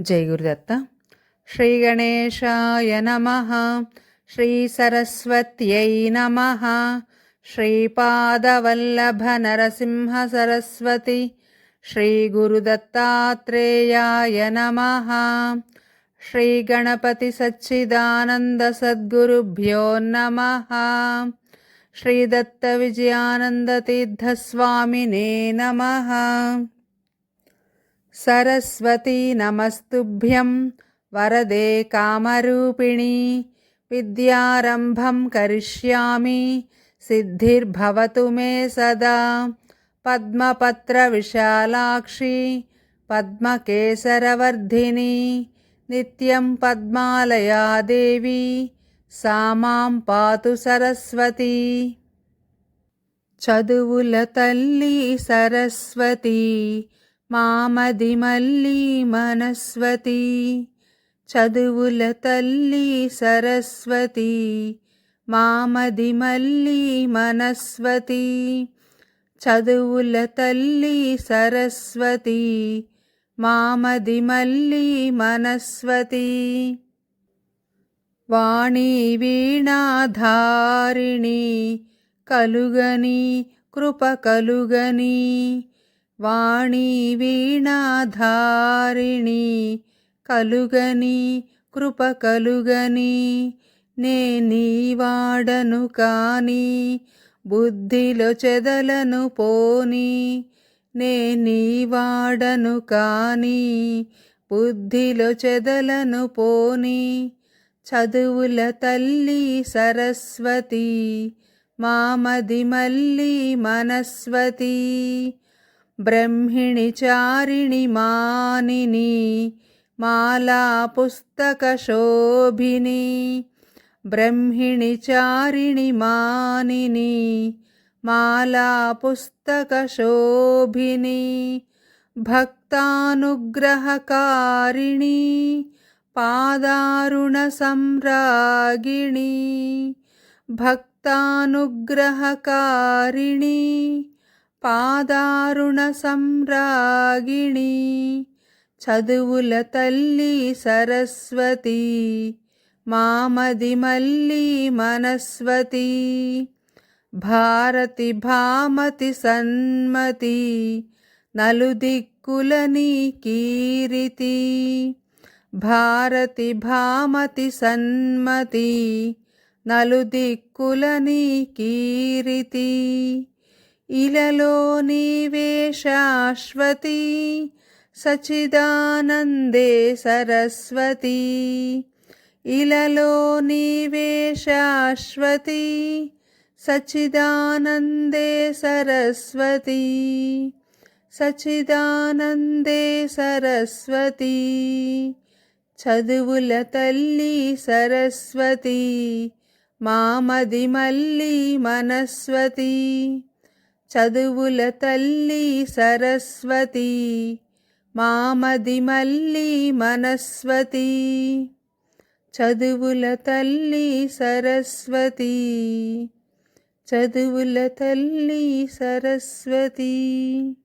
జై గురుదత్త. శ్రీ గణేశాయ నమః. శ్రీ సరస్వత్యై నమః. శ్రీపాదవల్లభ నరసింహ సరస్వతి. శ్రీ గురుదత్తాత్రేయాయ నమః. శ్రీ గణపతి సచ్చిదానంద సద్గురుభ్యో నమః. శ్రీ దత్త విజయానంద తీర్థస్వామినే నమః. సరస్వతీ నమస్తుభ్యం వరదే కామరూపిణి. విద్యారంభం కరిష్యామి సిద్ధిర్భవతు మే సదా. పద్మపత్ర విశాలాక్షి పద్మకేసరవర్ధిని. నిత్యం పద్మాలయా దేవి సా మాం పాతు సరస్వతి. చదువుల తల్లి సరస్వతి మామది మల్లి మనస్వతి. చదువుల తల్లి సరస్వతి మామది మల్లి మనస్వతి. చదువుల తల్లి సరస్వతి మామది మల్లి మనస్వతి. వాణి వీణాధారిణి కలుగని కృప కలుగని. వాణి వీణాధారిణి కలుగని కృప కలుగని. నే నీ వాడను కాని బుద్ధిలో చెదలను పోని. నే నీ వాడను కాని బుద్ధిలో చెదలను పోని. చదువుల తల్లి సరస్వతి మామది మల్లి మనస్వతి. బ్రహ్మిణి చారిణి మానిని మాలా పుస్తక శోభిని. బ్రహ్మిణి చారిణి మానిని మాలా పుస్తక శోభిని. భక్తానుగ్రహకారిణి పాదారుణ సంరాగిణి. భక్తానుగ్రహకారిణి పాదారుణ సంరాగిణి. చదువుల తల్లి సరస్వతి మామది మల్లి మనస్వతి. భారతి భామతి సన్మతి నలుదిక్కులని కీరితి. భారతి భామతి సన్మతి నలుదిక్కులని కీరితి. ఇలలో నీవే శాశ్వతి సచిదానందే సరస్వతి. ఇలలో నీవే శాశ్వతి సచిదానందే సరస్వతి. సచిదానందే సరస్వతి. చదువుల తల్లి సరస్వతి మామది మల్లి మనస్వతి. చదువుల తల్లి సరస్వతి మామది మల్లి మనస్వతి. చదువుల తల్లి సరస్వతి. చదువుల తల్లి సరస్వతి.